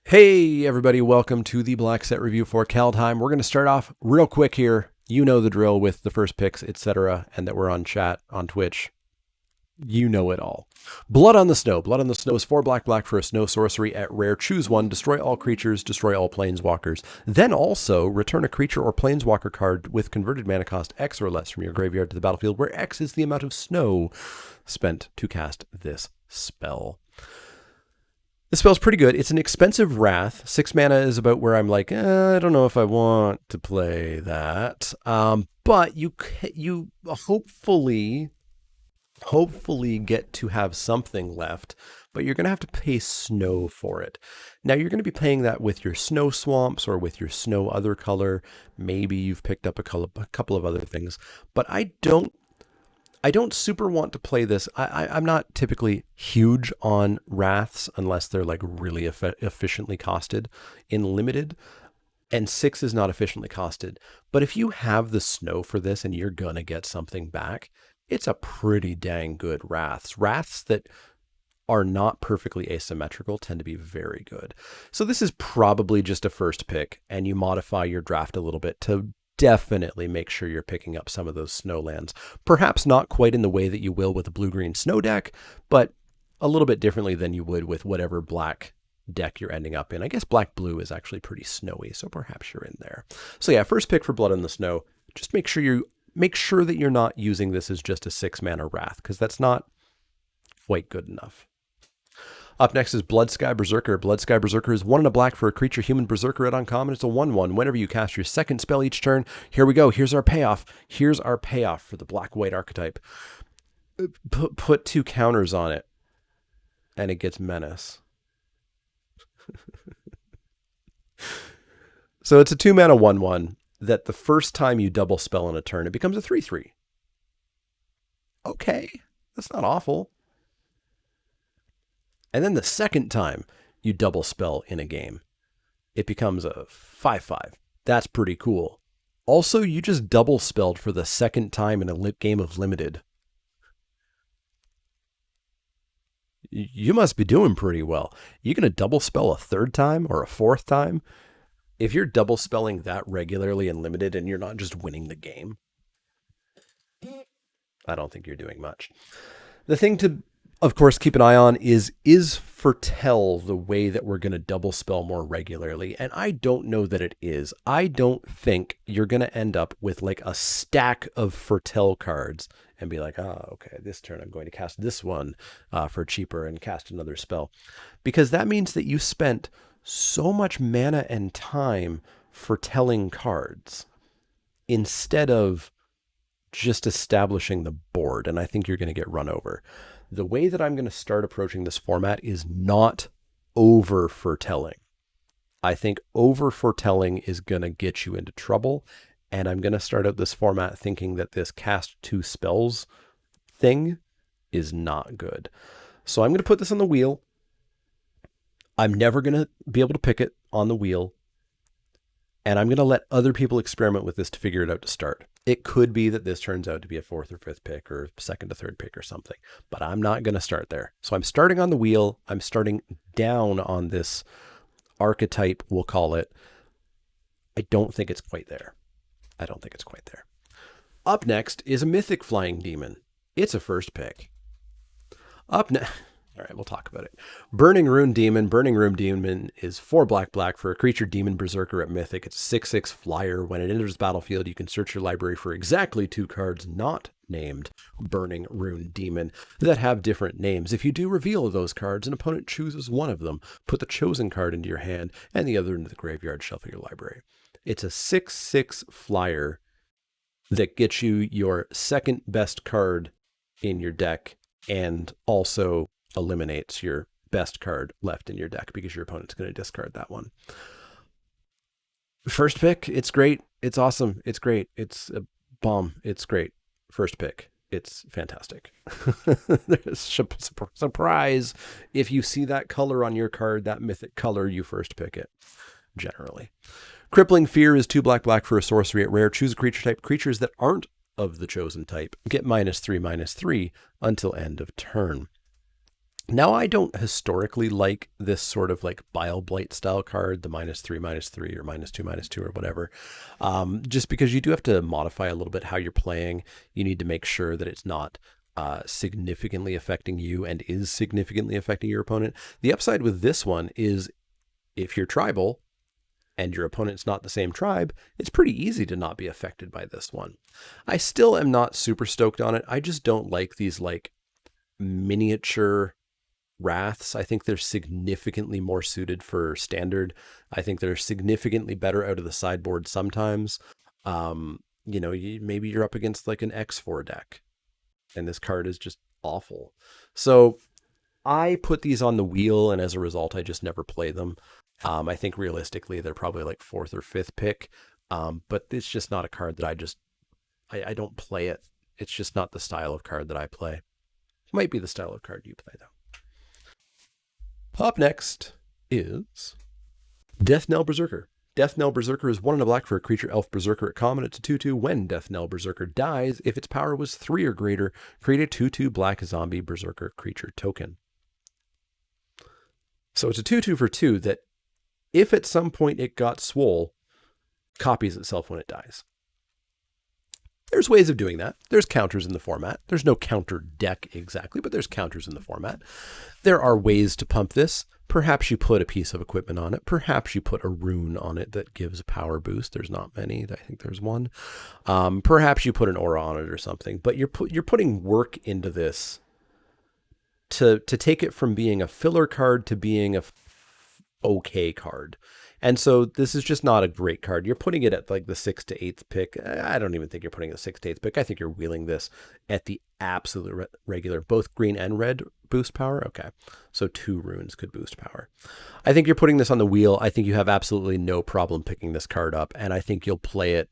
Hey everybody, welcome to the Black Set review for Kaldheim. We're going to start off real quick here. You know the drill with the first picks, etc., and that we're on chat, on Twitch. You know it all. Blood on the Snow. Blood on the Snow is 4 black for a snow sorcery at rare. Choose one, destroy all creatures, destroy all planeswalkers. Then also return a creature or planeswalker card with converted mana cost X or less from your graveyard to the battlefield, where X is the amount of snow spent to cast this spell. This spell's pretty good. It's an expensive Wrath. 6 mana is about where I'm like, I don't know if I want to play that. But you hopefully get to have something left, but you're going to have to pay snow for it. Now, you're going to be paying that with your snow swamps or with your snow other color. Maybe you've picked up a couple of other things, but I don't super want to play this. I'm not typically huge on Wraths unless they're like really efficiently costed in limited, and 6 is not efficiently costed. But if you have the snow for this and you're going to get something back, it's a pretty dang good Wraths. Wraths that are not perfectly asymmetrical tend to be very good. So this is probably just a first pick, and you modify your draft a little bit to definitely make sure you're picking up some of those snow lands. Perhaps not quite in the way that you will with a blue-green snow deck, but a little bit differently than you would with whatever black deck you're ending up in. I guess black-blue is actually pretty snowy, so perhaps you're in there. So yeah, first pick for Blood on the Snow. Just make sure that you're not using this as just a 6-mana Wrath, because that's not quite good enough. Up next is Blood Sky Berserker. Blood Sky Berserker is 1 and a black for a creature human berserker at uncommon. It's a 1/1. Whenever you cast your second spell each turn, here we go. Here's our payoff. Here's our payoff for the black-white archetype. Put 2 counters on it, and it gets menace. So it's a 2-mana 1/1 that the first time you double spell in a turn, it becomes a 3/3. Okay, that's not awful. And then the second time you double spell in a game, it becomes a 5/5. That's pretty cool. Also, you just double spelled for the second time in a game of limited. You must be doing pretty well. You going to double spell a third time or a fourth time? If you're double spelling that regularly in limited and you're not just winning the game, I don't think you're doing much. The thing to, of course, keep an eye on is Foretell the way that we're going to double spell more regularly? And I don't know that it is. I don't think you're going to end up with like a stack of Foretell cards and be like, okay, this turn I'm going to cast this one for cheaper and cast another spell. Because that means that you spent so much mana and time foretelling cards instead of just establishing the board. And I think you're going to get run over. The way that I'm going to start approaching this format is not over foretelling. I think over foretelling is going to get you into trouble. And I'm going to start out this format thinking that this cast 2 spells thing is not good. So I'm going to put this on the wheel. I'm never going to be able to pick it on the wheel. And I'm going to let other people experiment with this to figure it out to start. It could be that this turns out to be a 4th or 5th pick or 2nd to 3rd pick or something, but I'm not going to start there. So I'm starting on the wheel. I'm starting down on this archetype, we'll call it. I don't think it's quite there. Up next is a mythic flying demon. It's a first pick. Up next. All right, we'll talk about it. Burning Rune Demon. Burning Rune Demon is 4 black for a creature demon berserker at Mythic. It's a 6/6 flyer. When it enters the battlefield, you can search your library for exactly 2 cards not named Burning Rune Demon that have different names. If you do reveal those cards, an opponent chooses one of them. Put the chosen card into your hand and the other into the graveyard, shuffle your library. It's a 6/6 flyer that gets you your second best card in your deck and also eliminates your best card left in your deck because your opponent's going to discard that one. First pick, it's great. It's awesome. It's great. It's a bomb. It's great. First pick, it's fantastic. Surprise. If you see that color on your card, that mythic color, you first pick it, generally. Crippling Fear is 2 black for a sorcery at rare. Choose a creature type. Creatures that aren't of the chosen type get -3/-3 until end of turn. Now, I don't historically like this sort of like Bile Blight style card, the -3/-3 or -2/-2 or whatever, just because you do have to modify a little bit how you're playing. You need to make sure that it's not significantly affecting you and is significantly affecting your opponent. The upside with this one is if you're tribal and your opponent's not the same tribe, it's pretty easy to not be affected by this one. I still am not super stoked on it. I just don't like these like miniature wraths. I think they're significantly more suited for standard. I think they're significantly better out of the sideboard sometimes. Maybe you're up against like an X4 deck and this card is just awful. So I put these on the wheel, and as a result, I just never play them. I think realistically, they're probably like fourth or fifth pick, but it's just not a card that I don't play it. It's just not the style of card that I play. Might be the style of card you play, though. Up next is Death Knell Berserker. Death Knell Berserker is 1 and a black for a creature elf berserker at common. It's a 2/2. When Death Knell Berserker dies, if its power was 3 or greater, create a 2/2 black zombie berserker creature token. So it's a 2/2 for 2 that if at some point it got swole, copies itself when it dies. There's ways of doing that. There's counters in the format. There's no counter deck exactly, but there's counters in the format. There are ways to pump this. Perhaps you put a piece of equipment on it. Perhaps you put a rune on it that gives a power boost. There's not many. I think there's one. Perhaps you put an aura on it or something. But you're putting work into this to take it from being a filler card to being a okay card. And so this is just not a great card. You're putting it at like the 6th to 8th pick. I don't even think you're putting the 6th to 8th pick. I think you're wheeling this at the absolute regular, both green and red boost power. Okay. So 2 runes could boost power. I think you're putting this on the wheel. I think you have absolutely no problem picking this card up. And I think you'll play it.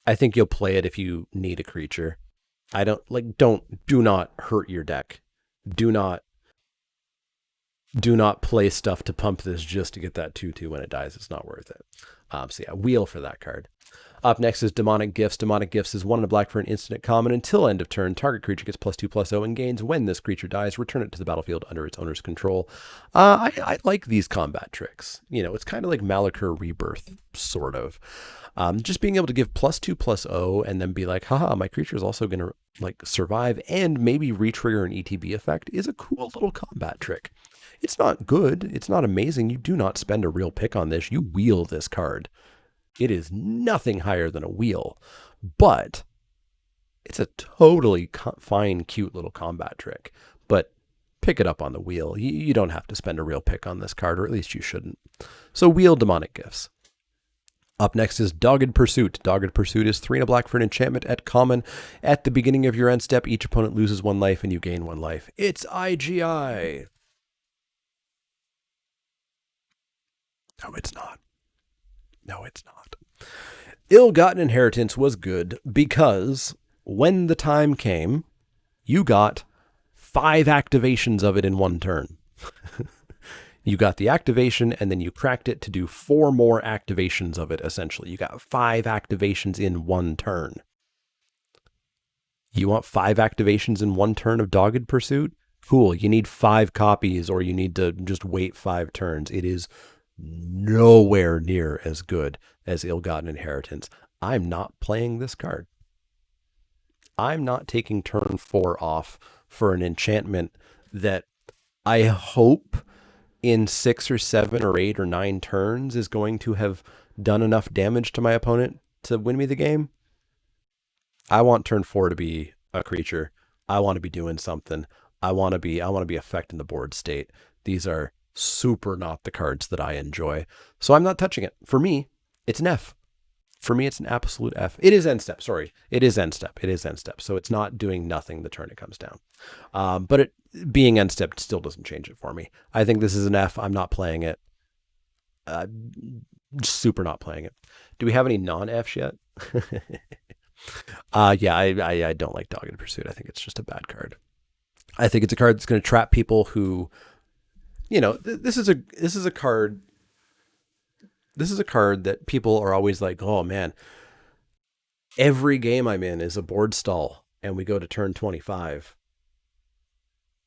I think you'll play it if you need a creature. Do not hurt your deck. Do not play stuff to pump this just to get that 2/2 when it dies. It's not worth it. So yeah, wheel for that card. Up next is Demonic Gifts. Demonic Gifts is 1 and a black for an instant at common. Until end of turn, target creature gets +2/+0 and gains. When this creature dies, return it to the battlefield under its owner's control. I like these combat tricks. It's kind of like Malachor Rebirth, sort of. Just being able to give +2/+0 and then be like, haha, my creature is also going to like survive and maybe re-trigger an ETB effect is a cool little combat trick. It's not good. It's not amazing. You do not spend a real pick on this. You wheel this card. It is nothing higher than a wheel, but it's a totally fine, cute little combat trick. But pick it up on the wheel. You don't have to spend a real pick on this card, or at least you shouldn't. So wheel Demonic Gifts. Up next is Dogged Pursuit. Dogged Pursuit is 3 and a black for an enchantment at common. At the beginning of your end step, each opponent loses 1 life and you gain 1 life. It's IGI. No, it's not. No, it's not. Ill-Gotten Inheritance was good because when the time came, you got 5 activations of it in 1 turn. You got the activation and then you cracked it to do 4 more activations of it, essentially. You got 5 activations in 1 turn. You want 5 activations in 1 turn of Dogged Pursuit? Cool. You need 5 copies or you need to just wait 5 turns. It is nowhere near as good as Ill-Gotten Inheritance. I'm not playing this card. I'm not taking turn 4 off for an enchantment that I hope in 6 or 7 or 8 or 9 turns is going to have done enough damage to my opponent to win me the game. I want turn 4 to be a creature. I want to be doing something. I want to be affecting the board state. These are super not the cards that I enjoy. So I'm not touching it. For me, it's an F. For me, it's an absolute F. It is end step. Sorry. It is end step. It is end step. So it's not doing nothing the turn it comes down. But it being end step still doesn't change it for me. I think this is an F. I'm not playing it. Super not playing it. Do we have any non-Fs yet? Yeah, I don't like Dogged Pursuit. I think it's just a bad card. I think it's a card that's going to trap people who, this is a card. This is a card that people are always like, oh man, every game I'm in is a board stall. and we go to turn 25.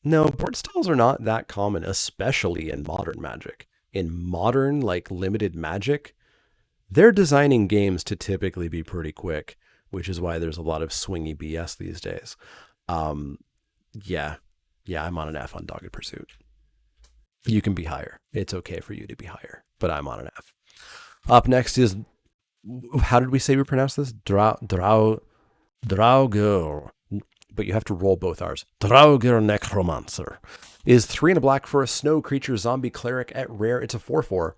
No, board stalls are not that common, especially in modern Magic. In modern, like, limited Magic, they're designing games to typically be pretty quick, which is why there's a lot of swingy BS these days. Yeah, I'm on an F on Dogged Pursuit. You can be higher. It's okay for you to be higher, but I'm on an F. Up next is, how did we say we pronounce this? Draugr. But you have to roll both R's. Draugr Necromancer is 3 and a black for a snow creature zombie cleric. At rare, it's a 4/4.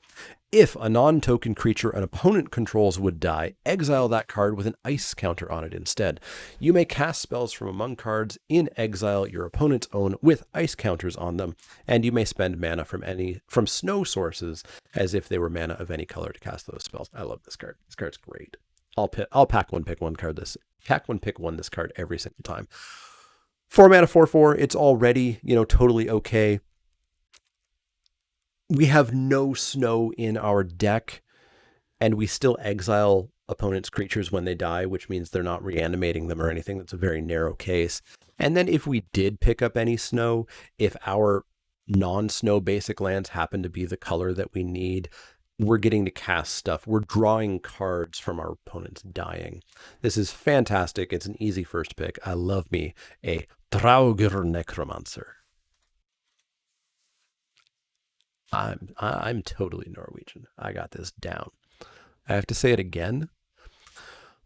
If a non-token creature an opponent controls would die, exile that card with an ice counter on it instead. You may cast spells from among cards in exile your opponent's own with ice counters on them, and you may spend mana from snow sources as if they were mana of any color to cast those spells. I love this card. This card's great. I'll pack one, pick one card this card every single time. 4 mana, 4/4. It's already, totally okay. We have no snow in our deck, and we still exile opponents' creatures when they die, which means they're not reanimating them or anything. That's a very narrow case. And then if we did pick up any snow, if our non-snow basic lands happen to be the color that we need, we're getting to cast stuff. We're drawing cards from our opponents dying. This is fantastic. It's an easy first pick. I love me a Draugr Necromancer. I'm totally Norwegian. I got this down. I have to say it again.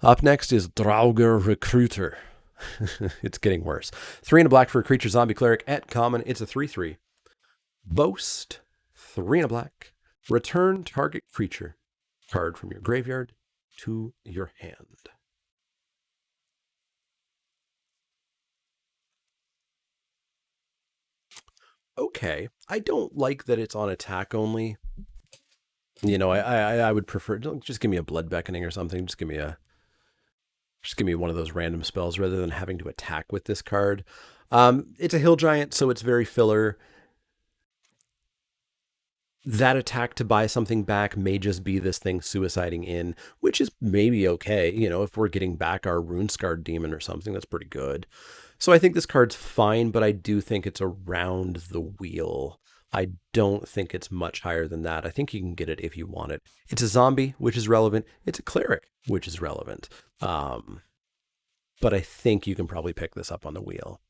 Up next is Draugr Recruiter. It's getting worse. 3 and a black for a creature zombie cleric. At common, it's a 3/3. Boast. 3 and a black. Return target creature card from your graveyard to your hand. Okay, I don't like that it's on attack only. I would prefer, just give me a blood beckoning or something. Just give me one of those random spells rather than having to attack with this card. It's a hill giant, so it's very filler. That attack to buy something back may just be this thing suiciding in, which is maybe okay. If we're getting back our rune-scarred demon or something, that's pretty good. So I think this card's fine, but I do think it's around the wheel. I don't think it's much higher than that. I think you can get it if you want it. It's a zombie, which is relevant. It's a cleric, which is relevant. But I think you can probably pick this up on the wheel.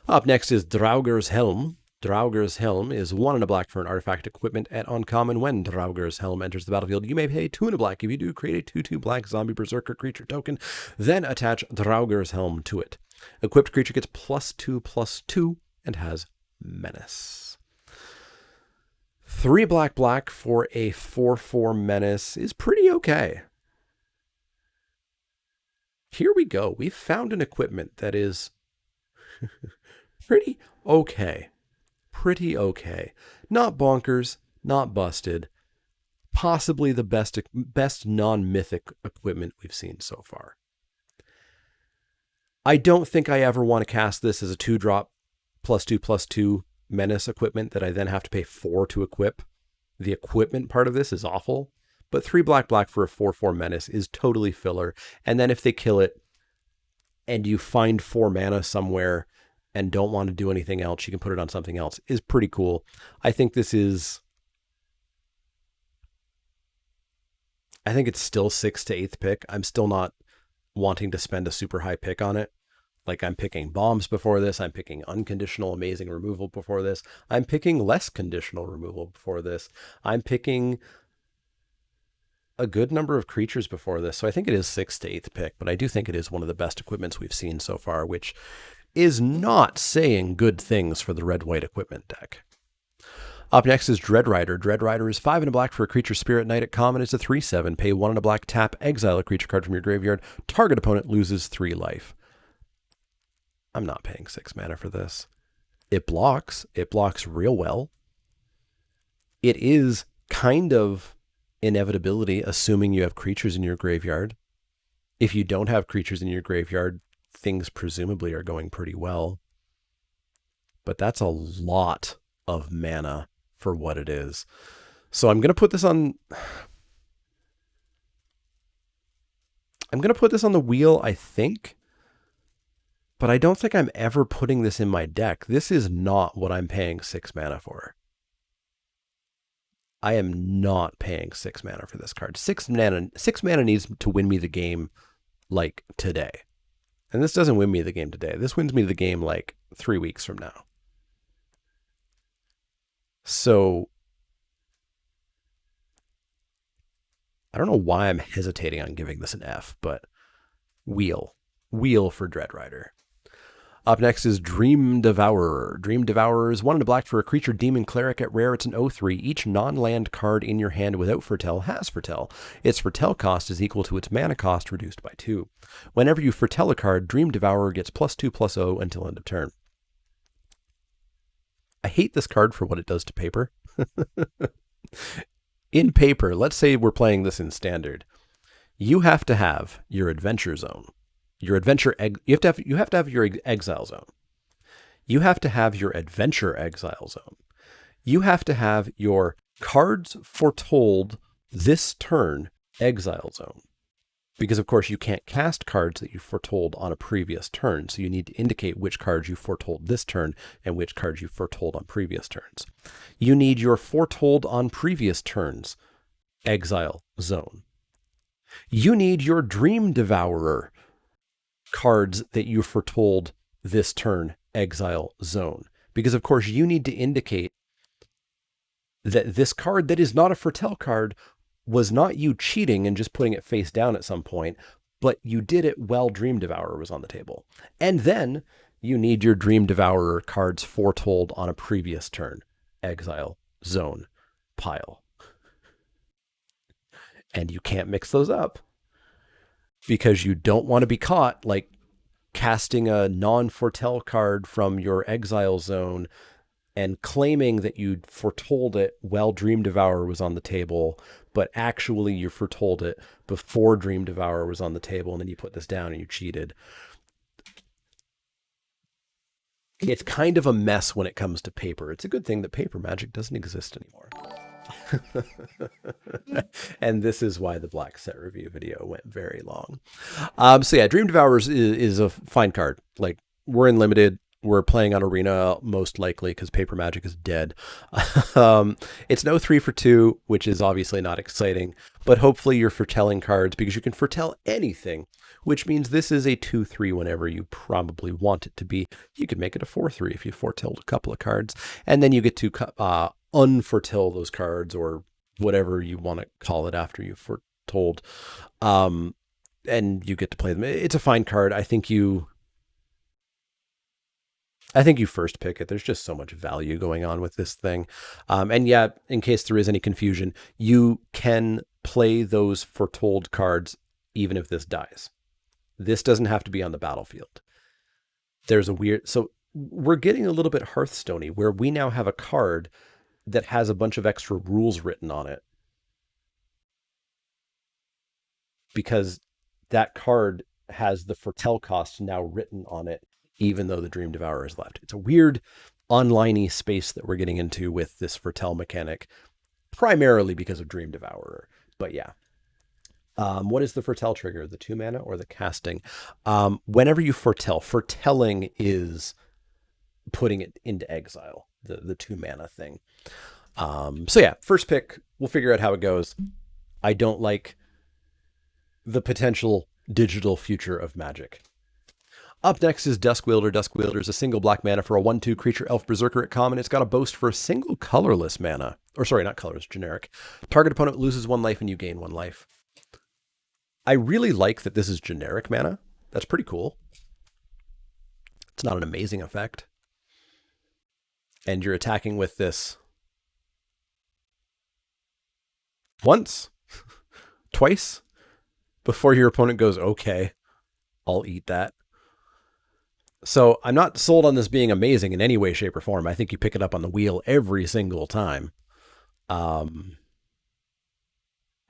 Up next is Draugr's Helm. Draugr's Helm is 1 and a black for an artifact equipment at uncommon. When Draugr's Helm enters the battlefield, you may pay 2 and a black. If you do, create a 2/2 black zombie berserker creature token, then attach Draugr's Helm to it. Equipped creature gets +2/+2 and has menace. 3 black for a 4/4 menace is pretty okay. Here we go. We've found an equipment that is pretty okay. Pretty okay. Not bonkers, not busted. Possibly the best non-mythic equipment we've seen so far. I don't think I ever want to cast this as a 2-drop +2/+2 menace equipment that I then have to pay 4 to equip. The equipment part of this is awful, but 3 black for a 4/4 menace is totally filler. And then if they kill it and you find 4 mana somewhere and don't want to do anything else, you can put it on something else, is pretty cool. I think it's still 6th to 8th pick. I'm still not wanting to spend a super high pick on it. Like, I'm picking bombs before this. I'm picking unconditional amazing removal before this. I'm picking less conditional removal before this. I'm picking a good number of creatures before this. So I think it is 6th to 8th pick, but I do think it is one of the best equipments we've seen so far, which is not saying good things for the red-white equipment deck. Up next is Dreadrider. Dreadrider is 5 and a black for a creature spirit knight at common. It's a 3/7. Pay 1 and a black, tap, exile a creature card from your graveyard. Target opponent loses 3 life. I'm not paying 6 mana for this. It blocks. It blocks real well. It is kind of inevitability, assuming you have creatures in your graveyard. If you don't have creatures in your graveyard, things presumably are going pretty well. But that's a lot of mana for what it is. So I'm going to put this on the wheel, I think. But I don't think I'm ever putting this in my deck. This is not what I'm paying 6 mana for. I am not paying 6 mana for this card. 6 mana needs to win me the game like today. And this doesn't win me the game today. This wins me the game like 3 weeks from now. So I don't know why I'm hesitating on giving this an F, but wheel for Dread Rider. Up next is Dream Devourer. Dream Devourer is 1 and a black for a creature demon cleric. At rare, it's an 0/3. Each non-land card in your hand without foretell has foretell. Its foretell cost is equal to its mana cost reduced by 2. Whenever you foretell a card, Dream Devourer gets +2/+0 until end of turn. I hate this card for what it does to paper. In paper, let's say we're playing this in standard. You have to have your adventure zone. You have to have your exile zone. You have to have your adventure exile zone. You have to have your cards foretold this turn exile zone. Because of course you can't cast cards that you foretold on a previous turn, so you need to indicate which cards you foretold this turn and which cards you foretold on previous turns. You need your foretold on previous turns exile zone. You need your Dream Devourer cards that you foretold this turn exile zone. Because of course you need to indicate that this card that is not a foretell card was not you cheating and just putting it face down at some point, but you did it while Dream Devourer was on the table. And then you need your Dream Devourer cards foretold on a previous turn exile zone pile. And you can't mix those up, because you don't want to be caught like casting a non-foretell card from your exile zone and claiming that you foretold it while Dream Devourer was on the table, but actually you foretold it before Dream Devourer was on the table, and then you put this down and you cheated. It's kind of a mess when it comes to paper. It's a good thing that paper magic doesn't exist anymore. And this is why the black set review video went very long. So yeah, Dream Devourers is a fine card. Like, we're in limited. We're playing on Arena most likely because paper magic is dead. It's no 3 for 2, which is obviously not exciting, but hopefully you're foretelling cards because you can foretell anything, which means this is a 2/3 whenever you probably want it to be. You could make it a 4/3 if you foretelled a couple of cards, and then you get to unforetell those cards, or whatever you want to call it after you foretold, and you get to play them. It's a fine card. I think you first pick it. There's just so much value going on with this thing. And yeah, in case there is any confusion, you can play those foretold cards even if this dies. This doesn't have to be on the battlefield. So we're getting a little bit Hearthstone-y, where we now have a card that has a bunch of extra rules written on it, because that card has the foretell cost now written on it, even though the Dream Devourer is left. It's a weird online-y space that we're getting into with this foretell mechanic, primarily because of Dream Devourer. But yeah. What is the foretell trigger? The 2 mana or the casting? Whenever you foretell, foretelling is putting it into exile, the 2 mana thing. So yeah, first pick, we'll figure out how it goes. I don't like the potential digital future of Magic. Up next is Dusk Wielder. Dusk Wielder is a single black mana for a 1/2 creature elf berserker at common. It's got a boast for a single colorless mana. Or sorry, not colorless, generic. Target opponent loses 1 life and you gain 1 life. I really like that this is generic mana. That's pretty cool. It's not an amazing effect. And you're attacking with this once, twice, before your opponent goes, okay, I'll eat that. So I'm not sold on this being amazing in any way, shape, or form. I think you pick it up on the wheel every single time. And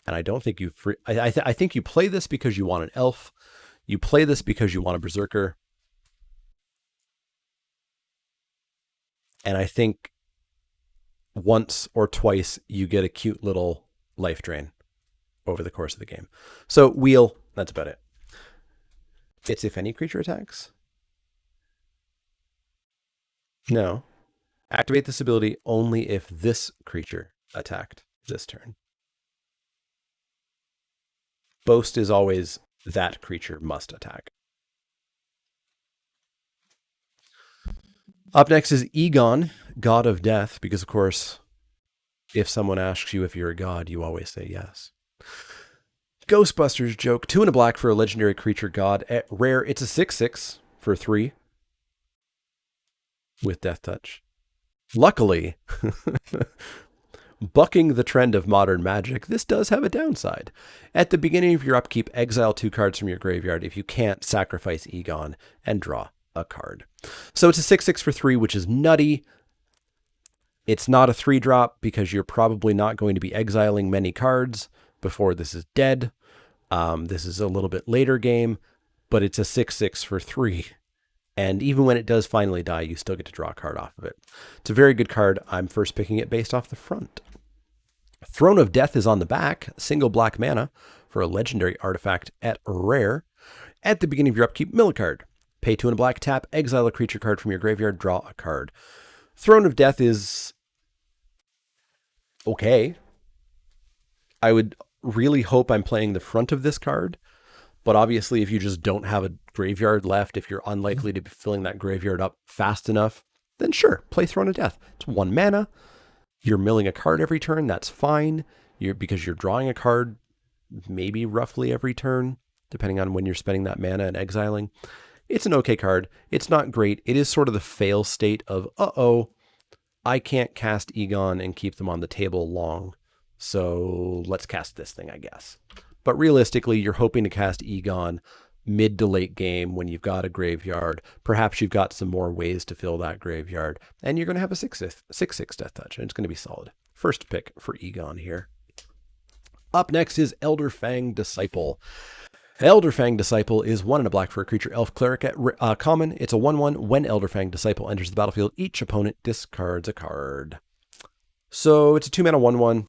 I don't think you I think you play this because you want an elf. You play this because you want a berserker. And I think once or twice you get a cute little life drain over the course of the game. So wheel, that's about it. It's if any creature attacks. No. Activate this ability only if this creature attacked this turn. Boast is always that creature must attack. Up next is Egon, God of Death, because of course, if someone asks you if you're a god, you always say yes. Ghostbusters joke, 2 and a black for a legendary creature god. At rare, it's a 6/6 for 3 with Death Touch. Luckily, bucking the trend of modern magic, this does have a downside. At the beginning of your upkeep, exile 2 cards from your graveyard. If you can't, sacrifice Egon and draw a card. So it's a 6/6 for 3, which is nutty. It's not a 3-drop because you're probably not going to be exiling many cards before this is dead. This is a little bit later game, but it's a 6/6 for 3. And even when it does finally die, you still get to draw a card off of it. It's a very good card. I'm first picking it based off the front. Throne of Death is on the back, single black mana for a legendary artifact at rare. At the beginning of your upkeep, mill a card. Pay 2 and a black, tap, exile a creature card from your graveyard, draw a card. Throne of Death is okay. I would really hope I'm playing the front of this card, but obviously if you just don't have a graveyard left, if you're unlikely to be filling that graveyard up fast enough, then sure, play Throne of Death. It's 1 mana. You're milling a card every turn. That's fine. Because you're drawing a card maybe roughly every turn, depending on when you're spending that mana and exiling. It's an okay card. It's not great. It is sort of the fail state of, uh-oh, I can't cast Egon and keep them on the table long. So let's cast this thing, I guess. But realistically, you're hoping to cast Egon mid to late game when you've got a graveyard. Perhaps you've got some more ways to fill that graveyard. And you're going to have a 6/6 Death Touch, and it's going to be solid. First pick for Egon here. Up next is Elderfang Disciple. Elderfang Disciple is 1 and a black for a creature elf cleric at common. It's a 1/1. When Elderfang Disciple enters the battlefield, each opponent discards a card. So it's a 2-mana 1/1.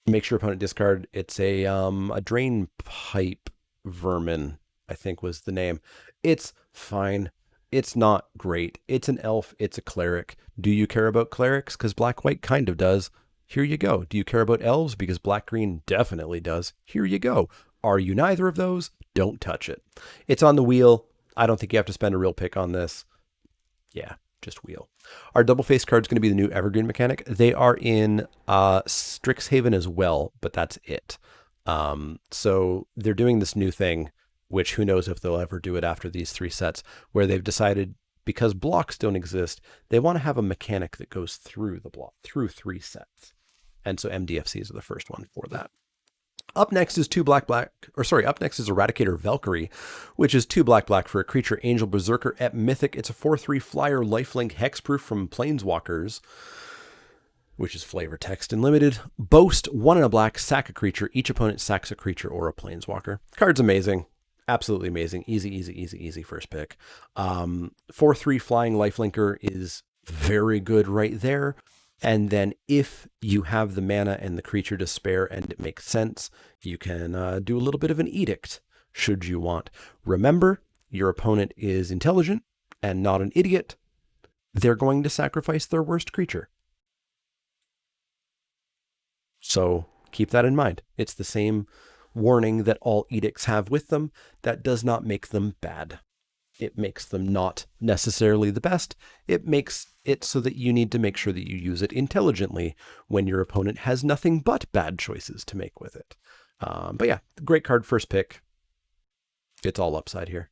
Make sure opponent discard. It's a drain pipe vermin, I think was the name. It's fine. It's not great. It's an elf. It's a cleric. Do you care about clerics? Because black-white kind of does. Here you go. Do you care about elves? Because black-green definitely does. Here you go. Are you neither of those? Don't touch it. It's on the wheel. I don't think you have to spend a real pick on this. Yeah, just wheel. Our double-faced card is going to be the new evergreen mechanic. They are in Strixhaven as well, but that's it. So they're doing this new thing, which who knows if they'll ever do it after these 3 sets, where they've decided because blocks don't exist, they want to have a mechanic that goes through the block, through 3 sets. And so MDFCs are the first one for that. Up next is up next is Eradicator Valkyrie, which is 2 black for a creature angel berserker at mythic. It's a 4/3 flyer lifelink hexproof from planeswalkers, which is flavor text and limited. Boast 1 and a black, sack a creature. Each opponent sacks a creature or a planeswalker. Card's amazing. Absolutely amazing. Easy first pick. 4/3 flying lifelinker is very good right there. And then if you have the mana and the creature to spare and it makes sense, you can do a little bit of an edict should you want. Remember, your opponent is intelligent and not an idiot. They're going to sacrifice their worst creature. So keep that in mind. It's the same warning that all edicts have with them. That does not make them bad. It makes them not necessarily the best. It makes it so that you need to make sure that you use it intelligently when your opponent has nothing but bad choices to make with it. But yeah, great card, first pick. It's all upside here.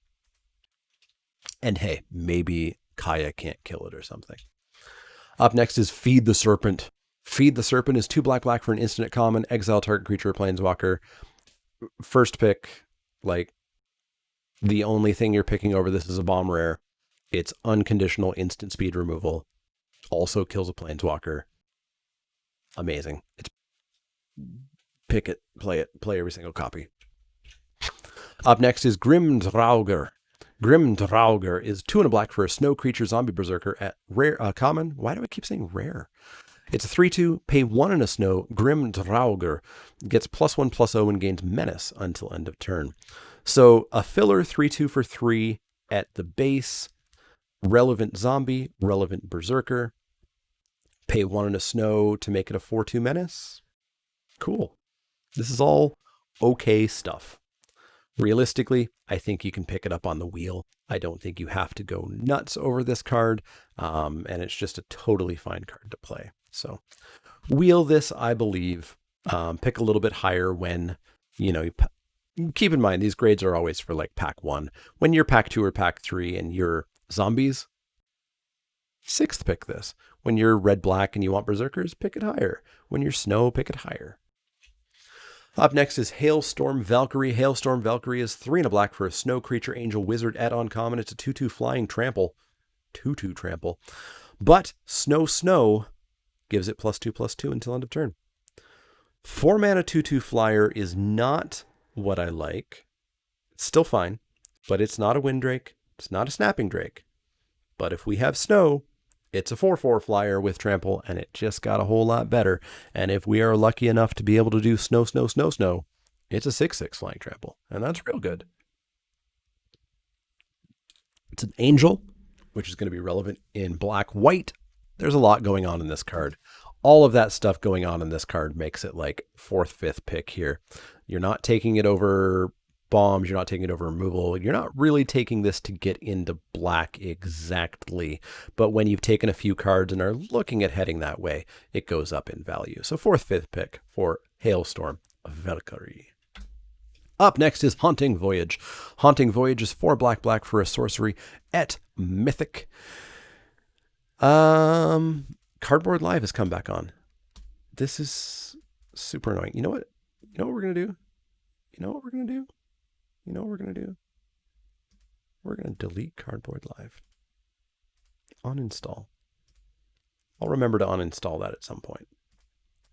And hey, maybe Kaya can't kill it or something. Up next is Feed the Serpent. Feed the Serpent is 2 black for an instant at common. Exile target creature or planeswalker. First pick, like, the only thing you're picking over this is a bomb rare. It's unconditional instant speed removal. Also kills a planeswalker. Amazing. It's pick it, play every single copy. Up next is Grimdrauger. Grimdrauger is 2 and a black for a snow creature zombie berserker at rare common. Why do I keep saying rare? It's a 3/2, pay 1 and a snow. Grimdrauger gets +1/+0 and gains menace until end of turn. So a filler 3/2 for 3 at the base. relevant zombie, relevant berserker. Pay 1 in a snow to make it a 4/2 menace. Cool. This is all okay stuff. Realistically, I think you can pick it up on the wheel. I don't think you have to go nuts over this card, and it's just a totally fine card to play. So wheel this, I believe. Pick a little bit higher when, you keep in mind, these grades are always for like pack 1. When you're pack 2 or pack 3 and you're zombies, 6th pick this. When you're red-black and you want berserkers, pick it higher. When you're snow, pick it higher. Up next is Hailstorm Valkyrie. Hailstorm Valkyrie is 3 and a black for a snow creature, angel, wizard, add-on common. It's a 2/2 flying trample. 2/2 trample. But snow gives it +2/+2 until end of turn. 4 mana 2/2 flyer is not what I like. It's still fine, but it's not a Windrake. It's not a Snapping Drake. But if we have snow, it's a 4/4 flyer with trample, and it just got a whole lot better. And if we are lucky enough to be able to do snow, it's a 6/6 flying trample, and that's real good. It's an angel, which is going to be relevant in black-white. There's a lot going on in this card. All of that stuff going on in this card makes it like 4th, 5th pick here. You're not taking it over bombs, you're not taking it over removal, you're not really taking this to get into black exactly, but when you've taken a few cards and are looking at heading that way, it goes up in value. So 4th, 5th pick for Hailstorm Valkyrie. Up next is Haunting Voyage. Haunting Voyage is 4 black for a sorcery at Mythic. Cardboard Live has come back on. This is super annoying. You know what we're gonna do? We're going to delete Cardboard Live. Uninstall. I'll remember to uninstall that at some point.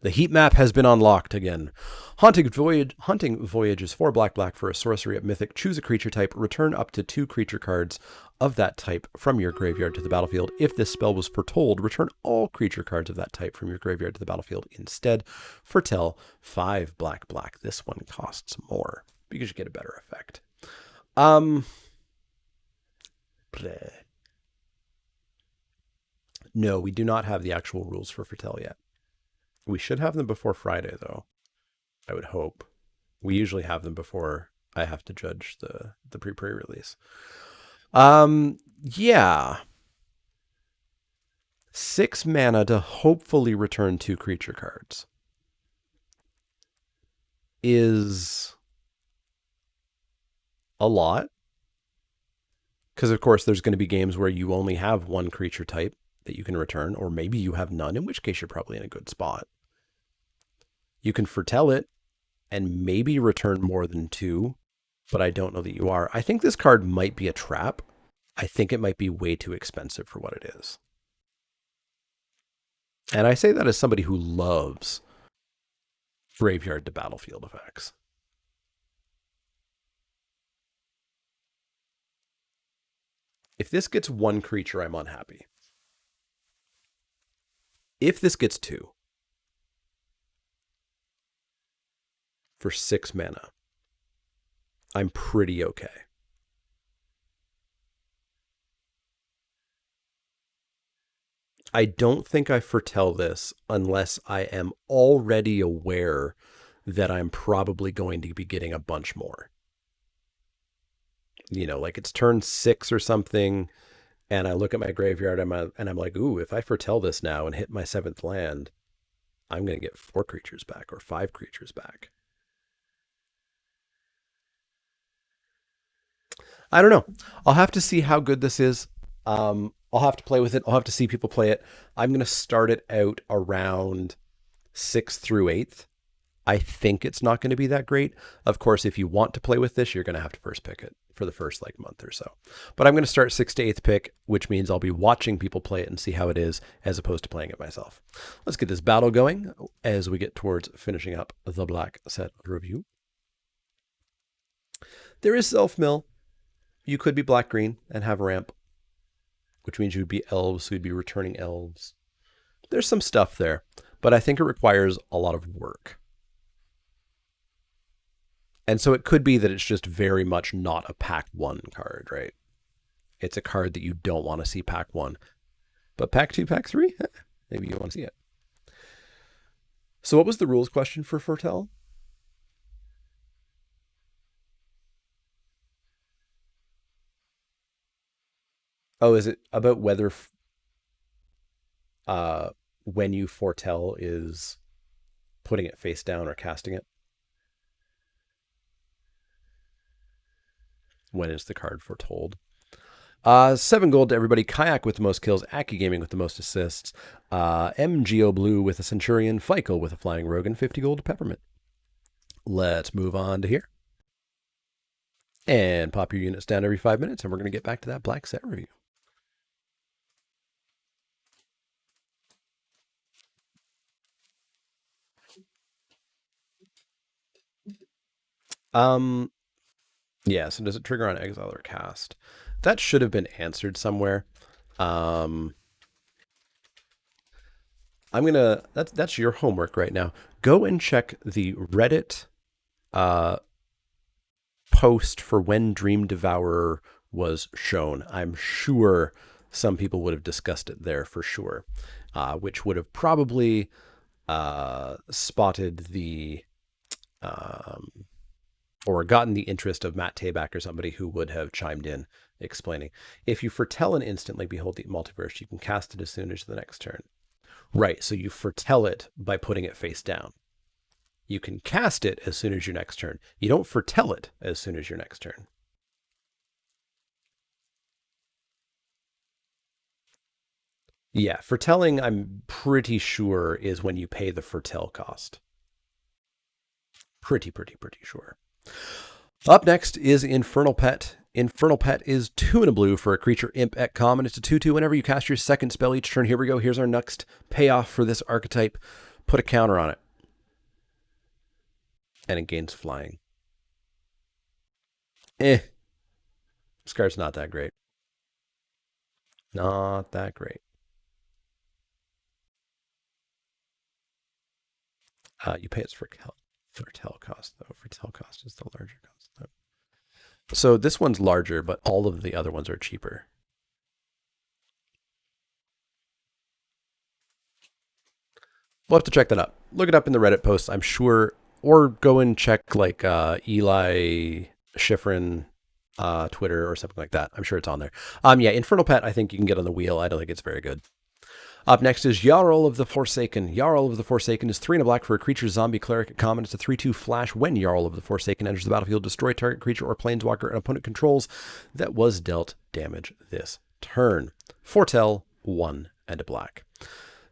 The heat map has been unlocked again. Haunting Voyage is 4 black for a sorcery at Mythic. Choose a creature type. Return up to 2 creature cards of that type from your graveyard to the battlefield. If this spell was foretold, return all creature cards of that type from your graveyard to the battlefield instead. Foretell 5 black. This one costs more because you get a better effect. No, we do not have the actual rules for Foretell yet. We should have them before Friday, though. I would hope. We usually have them before I have to judge the pre-release. Yeah. 6 mana to hopefully return 2 creature cards is a lot. Because, of course, there's going to be games where you only have 1 creature type that you can return, or maybe you have none, in which case you're probably in a good spot. You can foretell it and maybe return more than 2, but I don't know that you are. I think this card might be a trap. I think it might be way too expensive for what it is. And I say that as somebody who loves graveyard to battlefield effects. If this gets 1 creature, I'm unhappy. If this gets 2 for 6 mana, I'm pretty okay. I don't think I foretell this unless I am already aware that I'm probably going to be getting a bunch more. Like it's turn 6 or something, and I look at my graveyard and I'm like, ooh, if I foretell this now and hit my 7th land, I'm going to get 4 creatures back or 5 creatures back. I don't know. I'll have to see how good this is. I'll have to play with it. I'll have to see people play it. I'm going to start it out around 6th through 8th. I think it's not going to be that great. Of course, if you want to play with this, you're going to have to first pick it for the first month or so. But I'm going to start 6th to 8th pick, which means I'll be watching people play it and see how it is as opposed to playing it myself. Let's get this battle going as we get towards finishing up the black set review. There is self-mill. You could be black-green and have a ramp, which means you'd be elves, so you'd be returning elves. There's some stuff there, but I think it requires a lot of work. And so it could be that it's just very much not a pack 1 card, right? It's a card that you don't want to see pack 1. But pack 2, pack 3, maybe you want to see it. So what was the rules question for Foretell? Oh, is it about whether when you foretell is putting it face down or casting it? When is the card foretold? 7 gold to everybody. Kayak with the most kills. Aki Gaming with the most assists. MGO Blue with a Centurion. FICO with a Flying Rogue. And 50 gold to Peppermint. Let's move on to here. And pop your units down every 5 minutes. And we're going to get back to that black set review. Yeah, so does it trigger on exile or cast? That should have been answered somewhere. I'm gonna that's your homework right now. Go and check the Reddit post for when Dream Devourer was shown. I'm sure some people would have discussed it there for sure, which would have probably spotted the or gotten the interest of Matt Tabak or somebody who would have chimed in explaining. If you foretell an instantly, behold the multiverse, you can cast it as soon as the next turn. Right, so you foretell it by putting it face down. You can cast it as soon as your next turn. You don't foretell it as soon as your next turn. Yeah, foretelling, I'm pretty sure, is when you pay the foretell cost. Pretty sure. Up next is Infernal Pet. Infernal Pet is 2 and a blue for a creature imp at common. It's a 2/2 whenever you cast your second spell each turn. Here we go. Here's our next payoff for this archetype. Put a counter on it. And it gains flying. This card's not that great. Not that great. You pay its foretell cost, though. Foretell cost is the larger cost, though. So this one's larger, but all of the other ones are cheaper. We'll have to check that up. Look it up in the Reddit post, I'm sure, or go and check like Eli Schifrin Twitter or something like that. I'm sure it's on there. Yeah, Infernal Pet, I think you can get on the wheel. I don't think it's very good. Up next is Yarl of the Forsaken. Yarl of the Forsaken is 3 and a black for a creature zombie cleric at common. It's a 3/2 flash. When Yarl of the Forsaken enters the battlefield, destroy target creature or planeswalker an opponent controls that was dealt damage this turn. Foretell, 1 and a black.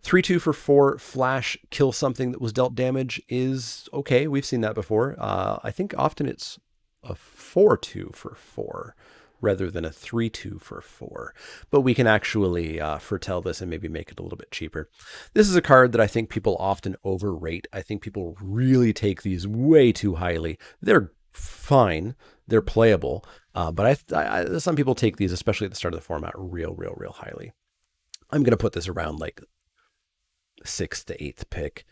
3/2 for 4 flash. Kill something that was dealt damage is okay. We've seen that before. I think often it's a 4/2 for 4. Rather than a 3/2 for 4. But we can actually foretell this and maybe make it a little bit cheaper. This is a card that I think people often overrate. I think people really take these way too highly. They're fine. They're playable. But some people take these, especially at the start of the format, real highly. I'm going to put this around like 6th to 8th pick.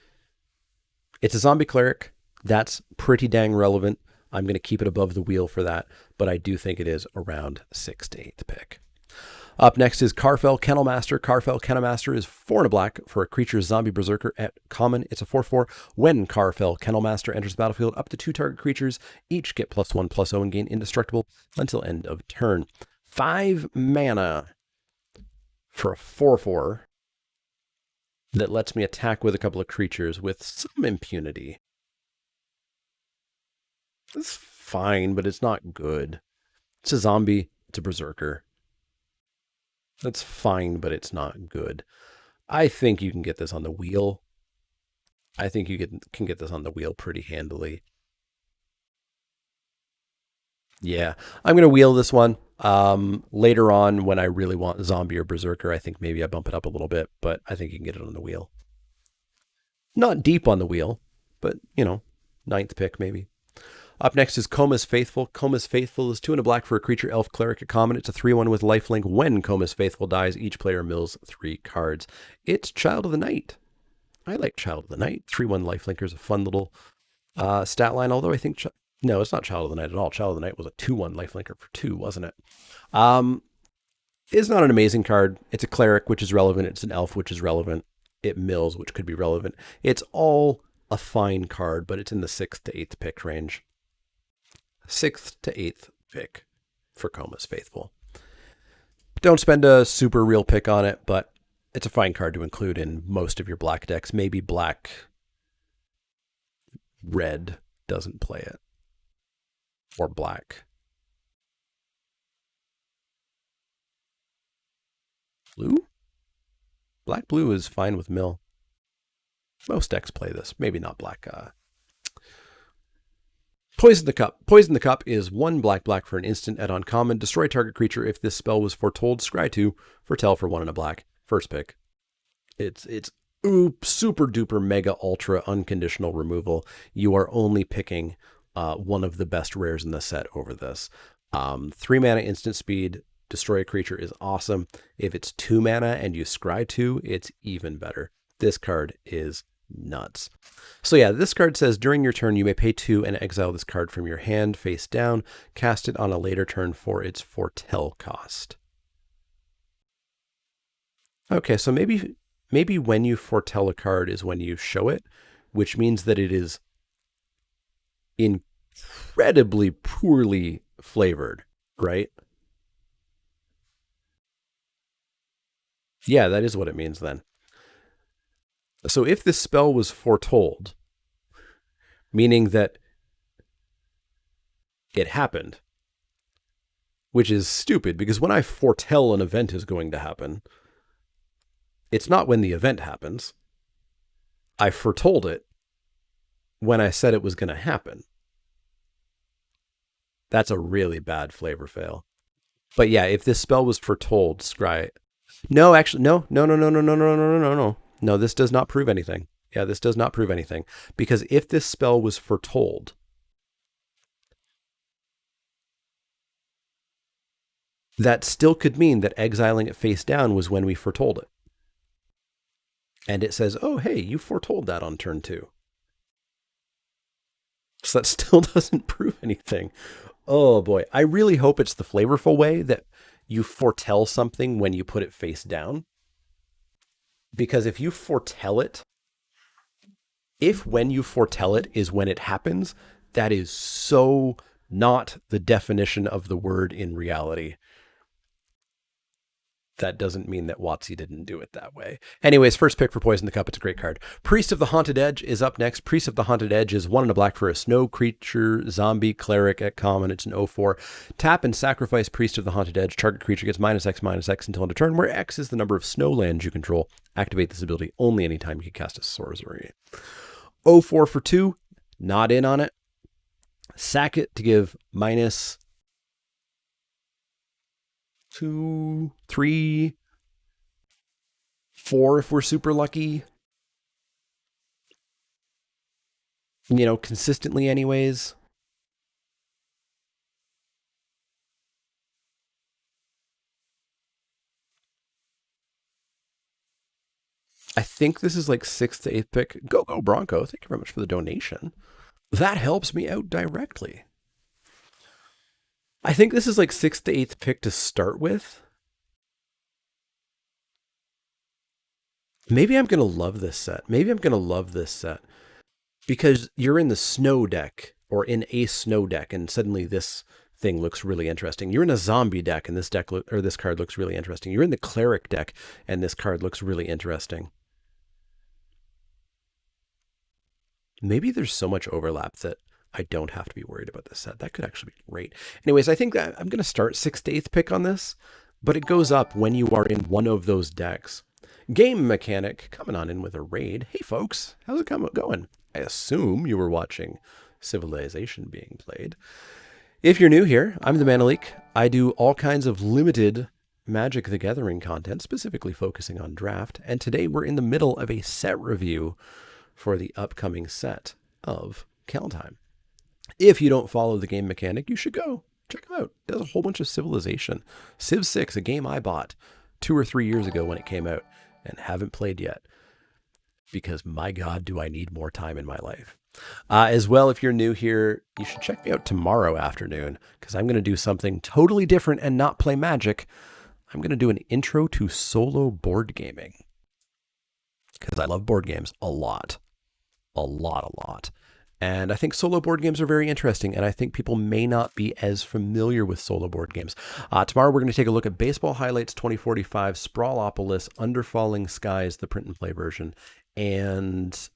It's a zombie cleric. That's pretty dang relevant. I'm going to keep it above the wheel for that, but I do think it is around 6th to 8th pick. Up next is Karfell Kennelmaster. Karfell Kennelmaster is 4 and a black for a creature zombie berserker at common. It's a 4/4. When Karfell Kennelmaster enters the battlefield, up to 2 target creatures each get +1/+0 and gain indestructible until end of turn. 5 mana for a 4/4 that lets me attack with a couple of creatures with some impunity. It's fine, but it's not good. It's a zombie. It's a berserker. That's fine, but it's not good. I think you can get this on the wheel. I think you can get this on the wheel pretty handily. Yeah, I'm going to wheel this one. Later on, when I really want zombie or berserker, I think maybe I bump it up a little bit, but I think you can get it on the wheel. Not deep on the wheel, but, 9th pick maybe. Up next is Comas Faithful. Comas Faithful is 2 and a black for a creature elf cleric at common. It's a 3/1 with lifelink. When Comas Faithful dies, each player mills 3 cards. It's Child of the Night. I like Child of the Night. 3/1 lifelinker is a fun little stat line, although I think... no, it's not Child of the Night at all. Child of the Night was a 2/1 lifelinker for 2, wasn't it? It's not an amazing card. It's a cleric, which is relevant. It's an elf, which is relevant. It mills, which could be relevant. It's all a fine card, but it's in the 6th to 8th pick range. 6th to 8th pick for Comas Faithful. Don't spend a super real pick on it, but it's a fine card to include in most of your black decks. Maybe black red doesn't play it. Or black. Blue? Black blue is fine with mill. Most decks play this. Maybe not black. Poison the Cup. Poison the Cup is 1 black for an instant at uncommon. Destroy target creature if this spell was foretold. Scry 2. Foretell for 1 and a black. First pick. It's super duper mega ultra unconditional removal. You are only picking one of the best rares in the set over this. 3 mana instant speed. Destroy a creature is awesome. If it's 2 mana and you scry 2, it's even better. This card is nuts. So yeah, this card says during your turn you may pay 2 and exile this card from your hand face down. Cast it on a later turn for its foretell cost. Okay, so maybe when you foretell a card is when you show it, which means that it is incredibly poorly flavored, right? Yeah, that is what it means then. So if this spell was foretold, meaning that it happened, which is stupid because when I foretell an event is going to happen, it's not when the event happens. I foretold it when I said it was going to happen. That's a really bad flavor fail. But yeah, if this spell was foretold, scry. No, actually, no. No, this does not prove anything. Yeah, this does not prove anything. Because if this spell was foretold, that still could mean that exiling it face down was when we foretold it. And it says, oh, hey, you foretold that on turn 2. So that still doesn't prove anything. Oh boy, I really hope it's the flavorful way that you foretell something when you put it face down. Because if you foretell it, if when you foretell it is when it happens, that is so not the definition of the word in reality. That doesn't mean that WotC didn't do it that way. Anyways, first pick for Poison the Cup. It's a great card. Priest of the Haunted Edge is up next. Priest of the Haunted Edge is 1 and a black for a snow creature, zombie, cleric at common. It's an 0/4. Tap and sacrifice Priest of the Haunted Edge. Target creature gets -X until end of turn, where X is the number of snow lands you control. Activate this ability only anytime you can cast a sorcery. 0/4 for 2. Not in on it. Sack it to give -2, 3, 4 if we're super lucky. You know, consistently anyways. I think this is like 6th to 8th pick. Go Bronco. Thank you very much for the donation. That helps me out directly. I think this is like 6th to 8th pick to start with. Maybe I'm going to love this set. Because you're in the snow deck or in a snow deck and suddenly this thing looks really interesting. You're in a zombie deck and this card looks really interesting. You're in the cleric deck and this card looks really interesting. Maybe there's so much overlap that I don't have to be worried about this set. That could actually be great. Anyways, I think that I'm going to start 6th to 8th pick on this, but it goes up when you are in one of those decks. Game Mechanic coming on in with a raid. Hey folks, how's it going? I assume you were watching Civilization being played. If you're new here, I'm the Manalik. I do all kinds of limited Magic the Gathering content, specifically focusing on draft, and today we're in the middle of a set review for the upcoming set of Kaldheim. If you don't follow the Game Mechanic, you should go check him out. There's a whole bunch of Civilization. Civ 6, a game I bought 2 or 3 years ago when it came out and haven't played yet because my God, do I need more time in my life. As well, if you're new here, you should check me out tomorrow afternoon because I'm going to do something totally different and not play Magic. I'm going to do an intro to solo board gaming. Because I love board games a lot. A lot. And I think solo board games are very interesting, and I think people may not be as familiar with solo board games. Tomorrow we're going to take a look at Baseball Highlights 2045, Sprawlopolis, Underfalling Skies, the print and play version, and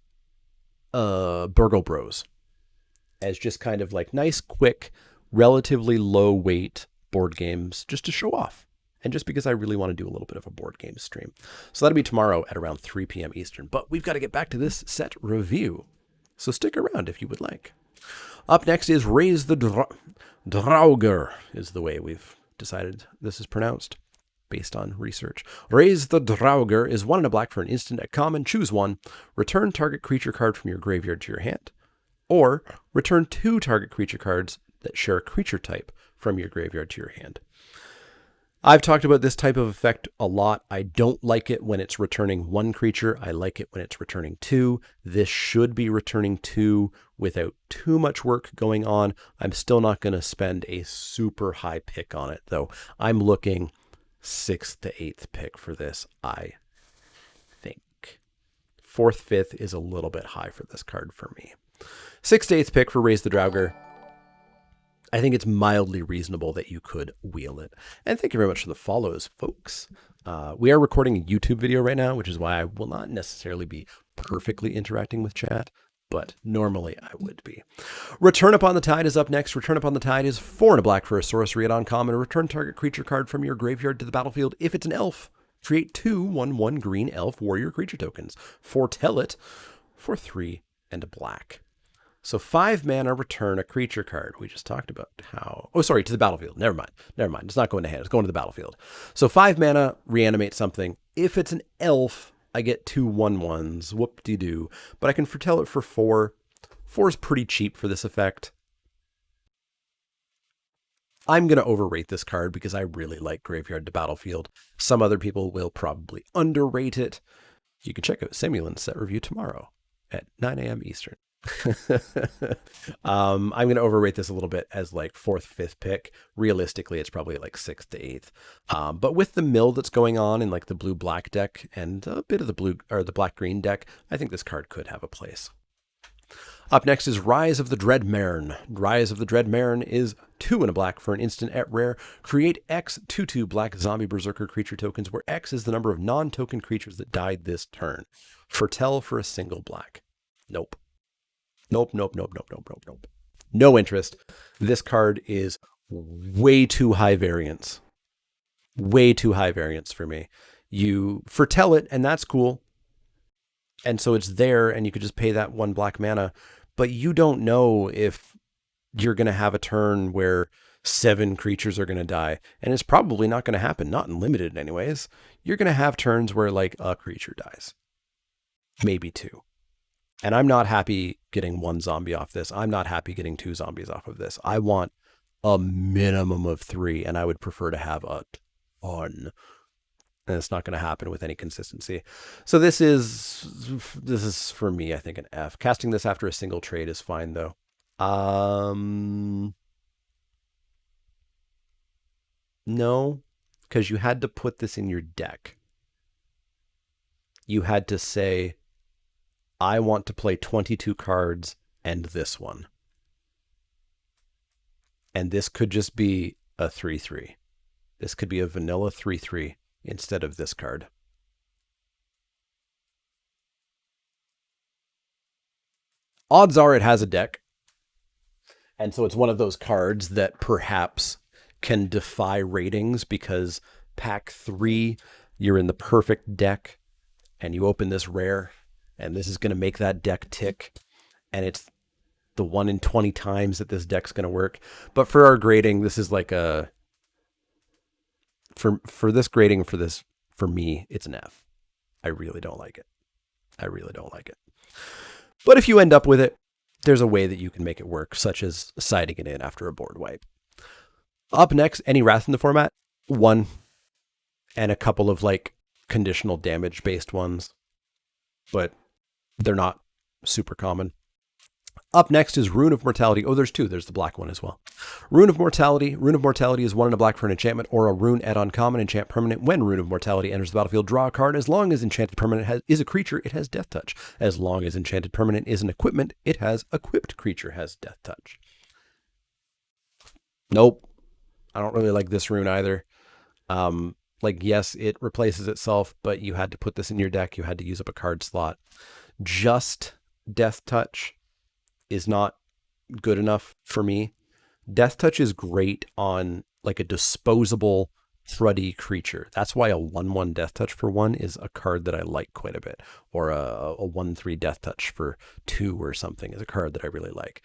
Burgle Bros. As just kind of like nice, quick, relatively low weight board games just to show off. And just because I really want to do a little bit of a board game stream. So that'll be tomorrow at around 3 p.m. Eastern. But we've got to get back to this set review. So stick around if you would like. Up next is Raise the Draugr, is the way we've decided this is pronounced based on research. Raise the Draugr is 1 and a black for an instant at common. Choose one. Return target creature card from your graveyard to your hand. Or return 2 target creature cards that share a creature type from your graveyard to your hand. I've talked about this type of effect a lot. I don't like it when it's returning 1 creature. I like it when it's returning 2. This should be returning 2 without too much work going on. I'm still not going to spend a super high pick on it, though. I'm looking 6th to 8th pick for this, I think. 4th, 5th is a little bit high for this card for me. 6th to 8th pick for Raise the Draugr. I think it's mildly reasonable that you could wheel it. And thank you very much for the follows, folks. We are recording a YouTube video right now, which is why I will not necessarily be perfectly interacting with chat, but normally I would be. Return Upon the Tide is up next. Return Upon the Tide is 4 and a black for a sorcery at uncommon. Return target creature card from your graveyard to the battlefield. If it's an elf, create 2 1/1 green elf warrior creature tokens. Foretell it for 3 and a black. So 5 mana, return a creature card. We just talked about how... Oh, sorry, to the battlefield. Never mind. It's not going to hand. It's going to the battlefield. So 5 mana, reanimate something. If it's an elf, I get 2 1/1s. Whoop-de-doo. But I can foretell it for 4. 4 is pretty cheap for this effect. I'm going to overrate this card because I really like Graveyard to Battlefield. Some other people will probably underrate it. You can check out Simulan's set review tomorrow at 9 a.m. Eastern. I'm going to overrate this a little bit as like 4th, 5th pick. Realistically, it's probably like 6th to 8th. But with the mill that's going on in like the blue-black deck and a bit of the blue or the black-green deck, I think this card could have a place. Up next is Rise of the Dreadman. Rise of the Dreadman is 2 and a black for an instant at rare. Create X 2/2 black zombie berserker creature tokens, where X is the number of non-token creatures that died this turn. Foretell for a single black. Nope. No interest. This card is way too high variance. Way too high variance for me. You foretell it, and that's cool. And so it's there, and you could just pay that 1 black mana. But you don't know if you're going to have a turn where 7 creatures are going to die. And it's probably not going to happen. Not in limited anyways. You're going to have turns where like a creature dies. Maybe 2. And I'm not happy getting 1 zombie off this. I'm not happy getting 2 zombies off of this. I want a minimum of 3, and I would prefer to have a ton. And it's not going to happen with any consistency. So this is for me, I think, an F. Casting this after a single trade is fine, though. No, because you had to put this in your deck. You had to say, I want to play 22 cards and this one. And this could just be a 3/3. This could be a vanilla 3/3 instead of this card. Odds are it has a deck. And so it's one of those cards that perhaps can defy ratings because pack 3, you're in the perfect deck and you open this rare. And this is going to make that deck tick. And it's the 1 in 20 times that this deck's going to work. But for our grading, this is like a... For this grading, for me, it's an F. I really don't like it. But if you end up with it, there's a way that you can make it work, such as siding it in after a board wipe. Up next, any Wrath in the format? 1. And a couple of like conditional damage based ones. But they're not super common. Up next is Rune of Mortality. Oh, there's two. There's the black one as well. Rune of Mortality. Rune of Mortality is 1 and a black for an enchantment or a rune add-on common enchant permanent. When Rune of Mortality enters the battlefield, draw a card. As long as enchanted permanent is a creature, it has death touch. As long as enchanted permanent is an equipment, it has equipped creature has death touch. Nope. I don't really like this rune either. Like, yes, it replaces itself, but you had to put this in your deck. You had to use up a card slot. Just death touch is not good enough for me. Death touch is great on like a disposable cruddy creature. That's why a 1/1 death touch for 1 is a card that I like quite a bit. Or a 1/3 death touch for 2 or something is a card that I really like.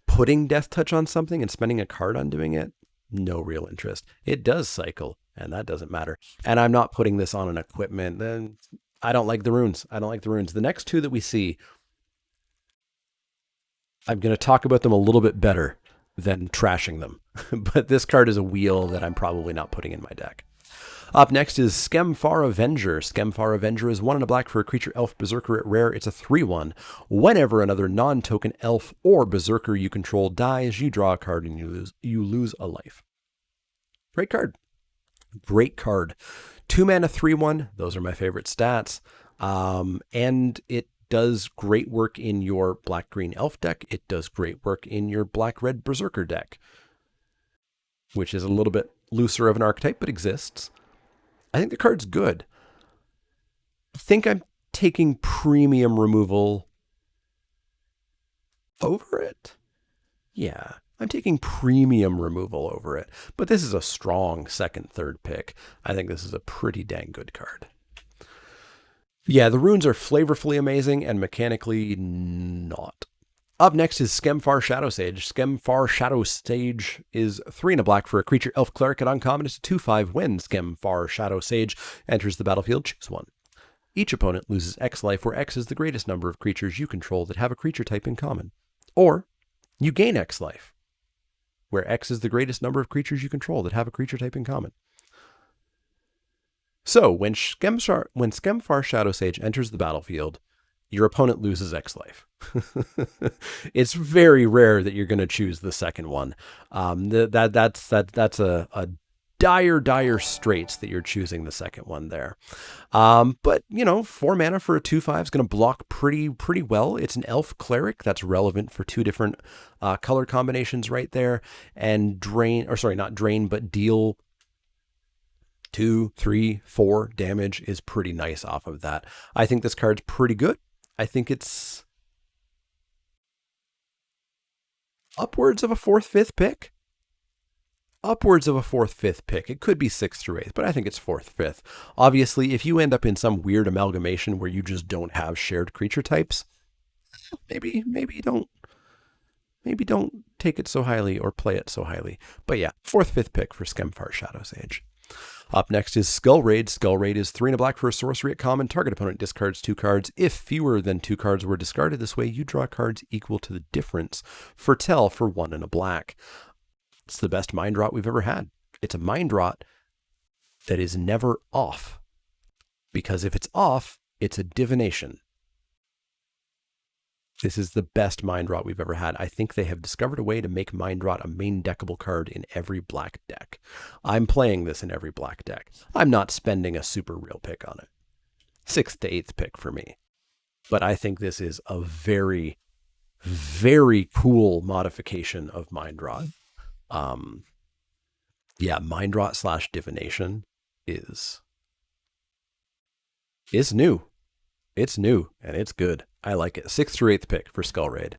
Putting death touch on something and spending a card on doing it, no real interest. It does cycle, and that doesn't matter. And I'm not putting this on an equipment. Then I don't like the runes. I don't like the runes. The next two that we see, I'm going to talk about them a little bit better than trashing them. But this card is a wheel that I'm probably not putting in my deck. Up next is Kemfar Avenger. Kemfar Avenger is 1 and a black for a creature elf berserker at rare. It's a 3/1. Whenever another non-token elf or berserker you control dies, you draw a card and you lose a life. Great card. Great card. 2 mana 3/1. Those are my favorite stats. And it does great work in your black-green elf deck. It does great work in your black-red berserker deck, which is a little bit looser of an archetype, but exists. I think the card's good. I think I'm taking premium removal over it. Yeah, I'm taking premium removal over it. But this is a strong second, third pick. I think this is a pretty dang good card. Yeah, the runes are flavorfully amazing and mechanically not. Up next is Kemfar Shadowsage. Kemfar Shadowsage is 3 and a black for a creature elf cleric at uncommon. It's a 2/5. When Kemfar Shadowsage enters the battlefield, choose 1. Each opponent loses X life, where X is the greatest number of creatures you control that have a creature type in common. Or you gain X life, where X is the greatest number of creatures you control that have a creature type in common. So when Kemfar Shadowsage enters the battlefield, your opponent loses X life. It's very rare that you're going to choose the second one. That's a dire straits that you're choosing the second one there. But 4 mana for a 2/5 is going to block pretty well. It's an elf cleric that's relevant for 2 different color combinations right there, and deal 2, 3, 4 damage is pretty nice off of that. I think this card's pretty good. I think it's upwards of a 4th, 5th pick. Upwards of a 4th, 5th pick. It could be 6th through 8th, but I think it's 4th, 5th. Obviously, if you end up in some weird amalgamation where you just don't have shared creature types, maybe don't take it so highly or play it so highly. But yeah, 4th, 5th pick for Kemfar Shadowsage. Up next is Skull Raid. Skull Raid is 3 and a black for a sorcery at common. Target opponent discards 2 cards. If fewer than 2 cards were discarded this way, you draw cards equal to the difference. Foretell for 1 and a black. It's the best mind rot we've ever had. It's a mind rot that is never off. Because if it's off, it's a divination. This is the best mind rot we've ever had. I think they have discovered a way to make mind rot a main deckable card in every black deck. I'm playing this in every black deck. I'm not spending a super real pick on it. 6th to 8th pick for me. But I think this is a very, very cool modification of mind rot. Mind rot / divination is new. It's new and it's good. I like it. 6th through 8th pick for Skull Raid.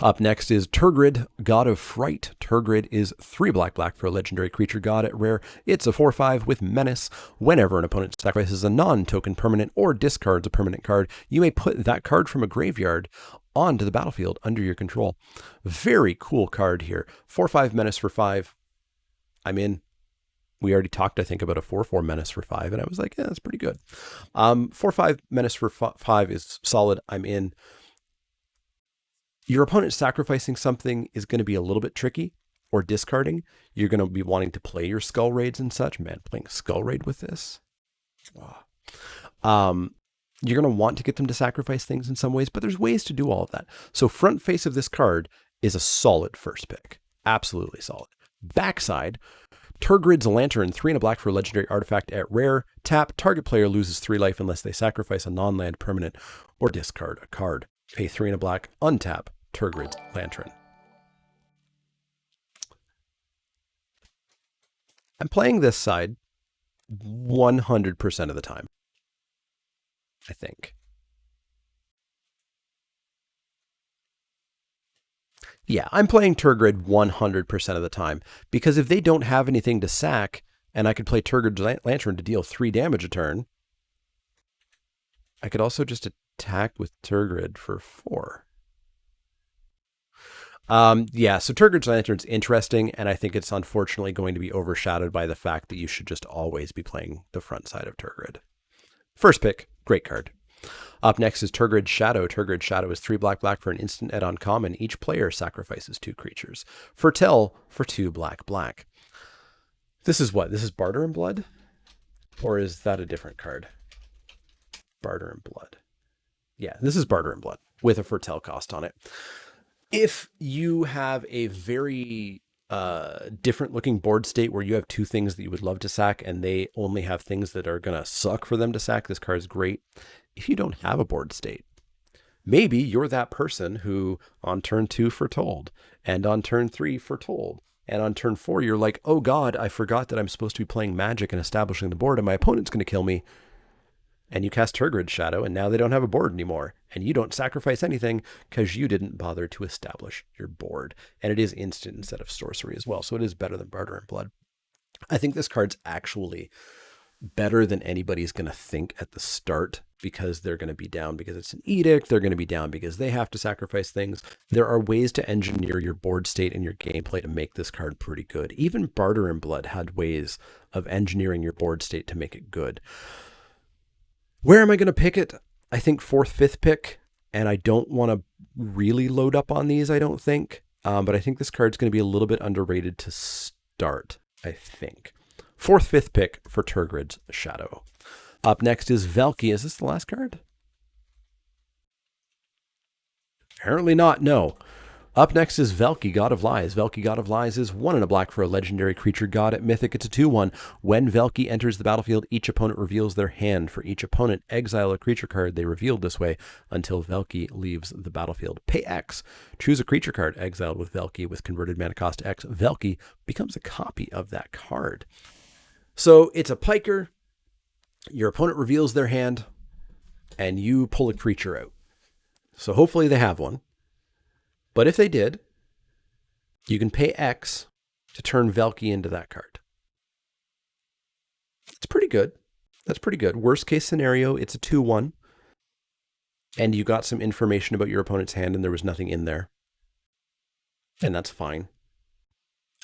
Up next is Turgrid, God of Fright. Turgrid is 3 black for a legendary creature god at rare. It's a 4/5 with menace. Whenever an opponent sacrifices a non-token permanent or discards a permanent card, you may put that card from a graveyard onto the battlefield under your control. Very cool card here. 4/5 menace for 5. I'm in. We already talked, I think, about a 4/4 menace for 5, and I was like, yeah, that's pretty good. 4/5 menace for 5 is solid. I'm in. Your opponent sacrificing something is going to be a little bit tricky, or discarding. You're going to be wanting to play your Skull Raids and such. Man, playing Skull Raid with this. You're going to want to get them to sacrifice things in some ways, but there's ways to do all of that. So front face of this card is a solid first pick. Absolutely solid. Backside, Turgrid's Lantern, 3 and a black for a legendary artifact at rare. Tap, target player loses 3 life unless they sacrifice a non-land permanent or discard a card. Pay 3 and a black, untap, Turgrid's Lantern. I'm playing this side 100% of the time, I think. Yeah, I'm playing Turgrid 100% of the time, because if they don't have anything to sack, and I could play Turgrid's Lantern to deal 3 damage a turn, I could also just attack with Turgrid for 4. Yeah, so Turgrid's Lantern's interesting, and I think it's unfortunately going to be overshadowed by the fact that you should just always be playing the front side of Turgrid. First pick, great card. Up next is Turgrid's Shadow. Turgrid's Shadow is 3 black for an instant at uncommon. Each player sacrifices 2 creatures. Foretell for 2 black. This is what? This is Barter and Blood? Or is that a different card? Barter and Blood. Yeah, this is Barter and Blood with a Foretell cost on it. If you have a very different looking board state where you have 2 things that you would love to sack and they only have things that are going to suck for them to sack, this card is great. If you don't have a board state, maybe you're that person who on turn 2 foretold, and on turn 3 foretold, and on turn 4 you're like, oh god, I forgot that I'm supposed to be playing Magic and establishing the board and my opponent's going to kill me. And you cast Turgrid's Shadow, and now they don't have a board anymore. And you don't sacrifice anything because you didn't bother to establish your board. And it is instant instead of sorcery as well, so it is better than Barter and Blood. I think this card's actually better than anybody's going to think at the start, because they're going to be down because it's an edict. They're going to be down because they have to sacrifice things. There are ways to engineer your board state and your gameplay to make this card pretty good. Even Barter and Blood had ways of engineering your board state to make it good. Where am I going to pick it? I think 4th, 5th pick, and I don't want to really load up on these, I don't think. But I think this card's going to be a little bit underrated to start, I think. 4th, 5th pick for Turgrid's Shadow. Up next is Valkyrie. Is this the last card? Apparently not, no. Up next is Valkyrie, God of Lies. Valkyrie, God of Lies is 1 and a black for a legendary creature god at Mythic. It's a 2/1. When Valkyrie enters the battlefield, each opponent reveals their hand. For each opponent, exile a creature card they revealed this way until Valkyrie leaves the battlefield. Pay X. Choose a creature card exiled with Valkyrie with converted mana cost X. Valkyrie becomes a copy of that card. So it's a piker. Your opponent reveals their hand, and you pull a creature out. So hopefully they have one. But if they did, you can pay X to turn Valkyrie into that card. It's pretty good. That's pretty good. Worst case scenario, it's a 2/1. And you got some information about your opponent's hand and there was nothing in there. And that's fine.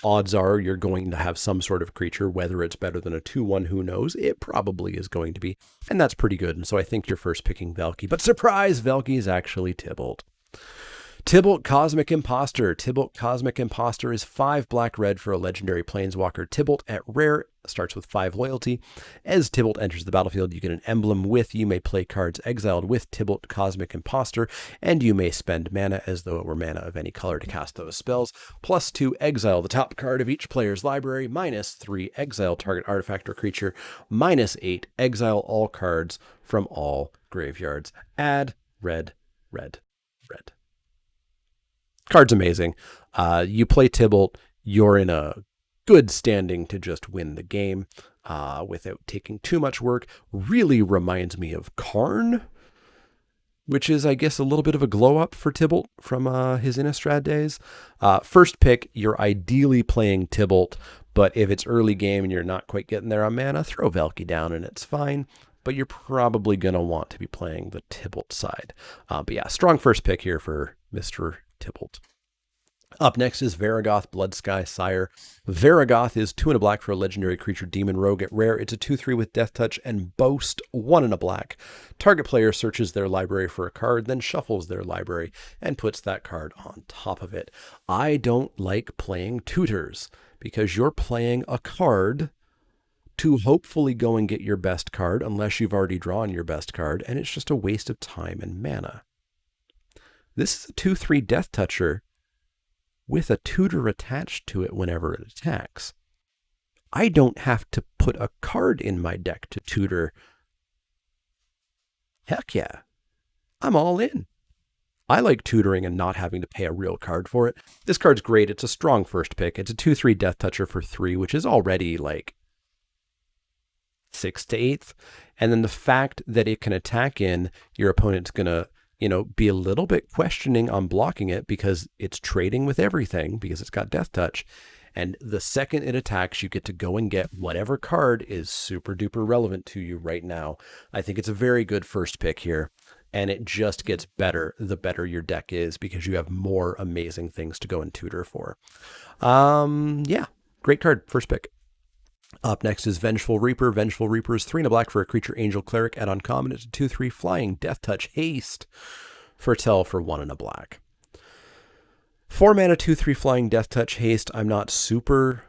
Odds are you're going to have some sort of creature, whether it's better than a 2/1, who knows? It probably is going to be. And that's pretty good. And so I think you're first picking Valkyrie. But surprise, Valkyrie is actually Tibble. Tibble, Cosmic Imposter. Tibble, Cosmic Imposter is 5 black-red for a legendary planeswalker. Tibble at rare starts with 5 loyalty. As Tibble enters the battlefield, you get an emblem with. You may play cards exiled with Tibble, Cosmic Imposter, and you may spend mana as though it were mana of any color to cast those spells. +2, exile the top card of each player's library. -3, exile target artifact or creature. -8, exile all cards from all graveyards. Add red. Card's amazing. You play Tibble, you're in a good standing to just win the game without taking too much work. Really reminds me of Karn, which is, I guess, a little bit of a glow up for Tibble from his Innistrad days. First pick, you're ideally playing Tibble, but if it's early game and you're not quite getting there on mana, throw Valkyrie down and it's fine. But you're probably going to want to be playing the Tibble side. But yeah, strong first pick here for Mr. Tibble. Up next is Varagoth, Bloodsky Sire. Varagoth is 2 and a black for a legendary creature demon rogue at rare. It's a 2/3 with Death Touch and Boast, 1 and a black. Target player searches their library for a card, then shuffles their library and puts that card on top of it. I don't like playing tutors because you're playing a card to hopefully go and get your best card unless you've already drawn your best card, and it's just a waste of time and mana. This is a 2/3 Death Toucher with a tutor attached to it whenever it attacks. I don't have to put a card in my deck to tutor. Heck yeah, I'm all in. I like tutoring and not having to pay a real card for it. This card's great. It's a strong first pick. It's a 2/3 Death Toucher for 3, which is already like 6th to 8th. And then the fact that it can attack in, your opponent's going to, be a little bit questioning on blocking it because it's trading with everything because it's got Death Touch. And the second it attacks, you get to go and get whatever card is super duper relevant to you right now. I think it's a very good first pick here. And it just gets better the better your deck is because you have more amazing things to go and tutor for. Yeah, great card. First pick. Up next is Vengeful Reaper. Vengeful Reaper is 3 and a black for a creature, angel, cleric. At uncommon, it's a 2/3 flying, death touch, haste. Foretell for 1 and a black. 4 mana, 2/3 flying, death touch, haste. I'm not super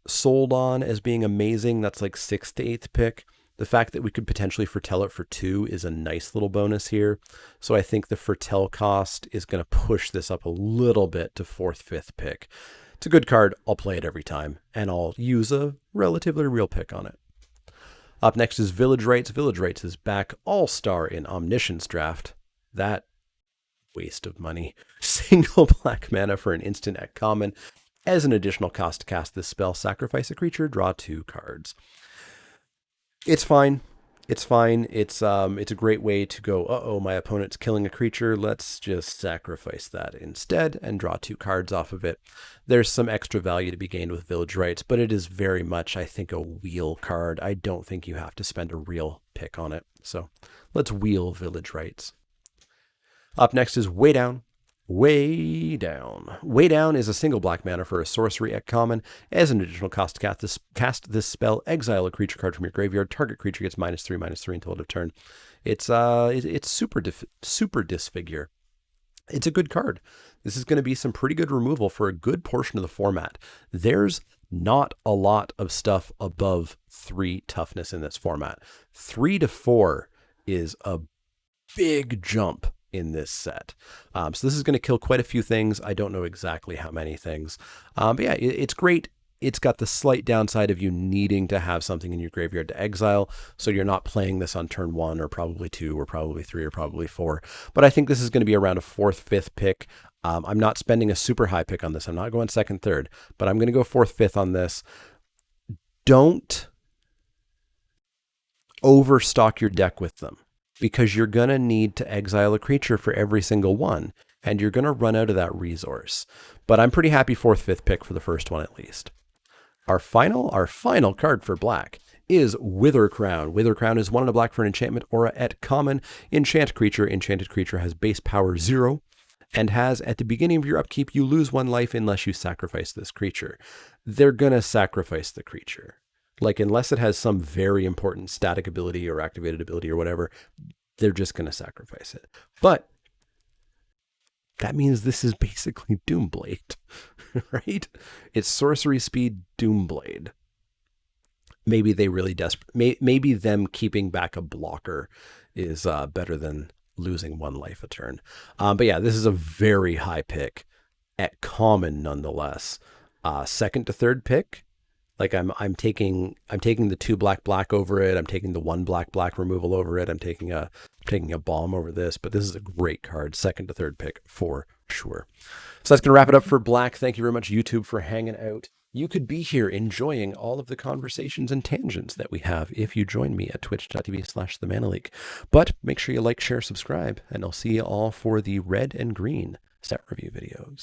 sold on as being amazing. That's like 6th to 8th pick. The fact that we could potentially foretell it for 2 is a nice little bonus here. So I think the foretell cost is going to push this up a little bit to 4th, 5th pick. It's a good card. I'll play it every time, and I'll use a relatively real pick on it. Up next is Village Rites. Village Rites is back, all-star in Omniscience draft. That waste of money. Single black mana for an instant at common. As an additional cost to cast this spell, sacrifice a creature, draw 2 cards. It's fine. It's fine. It's a great way to go, uh-oh, my opponent's killing a creature. Let's just sacrifice that instead and draw 2 cards off of it. There's some extra value to be gained with Village Rites, but it is very much, I think, a wheel card. I don't think you have to spend a real pick on it. So let's wheel Village Rites. Up next is Way Down. Way Down. Way Down is a single black mana for a sorcery at common. As an additional cost to cast this spell, exile a creature card from your graveyard. Target creature gets -3/-3 until end of turn. It's super disfigure. It's a good card. This is going to be some pretty good removal for a good portion of the format. There's not a lot of stuff above 3 toughness in this format. 3 to 4 is a big jump in this set. So this is going to kill quite a few things. I don't know exactly how many things. But yeah, it's great. It's got the slight downside of you needing to have something in your graveyard to exile, so you're not playing this on turn 1 or probably 2 or probably 3 or probably 4. But I think this is going to be around a 4th, 5th pick. I'm not spending a super high pick on this. I'm not going 2nd, 3rd, but I'm going to go 4th, 5th on this. Don't overstock your deck with them, because you're going to need to exile a creature for every single one, and you're going to run out of that resource. But I'm pretty happy 4th, 5th pick for the first one at least. Our final card for black is Wither Crown. Wither Crown is 1 and a black for an enchantment aura at common. Enchant creature. Enchanted creature has base power 0 and has, at the beginning of your upkeep, you lose 1 life unless you sacrifice this creature. They're going to sacrifice the creature. Like, unless it has some very important static ability or activated ability or whatever, they're just going to sacrifice it. But that means this is basically Doomblade, right? It's sorcery speed Doomblade. Maybe they really maybe them keeping back a blocker is better than losing 1 life a turn. But yeah, this is a very high pick at common nonetheless. 2nd to 3rd pick. Like I'm taking the 2 black over it. I'm taking the 1 black removal over it. I'm taking a bomb over this, but this is a great card. 2nd to 3rd pick for sure. So that's going to wrap it up for black. Thank you very much, YouTube, for hanging out. You could be here enjoying all of the conversations and tangents that we have if you join me at twitch.tv/themanaleak. But make sure you like, share, subscribe, and I'll see you all for the red and green set review videos.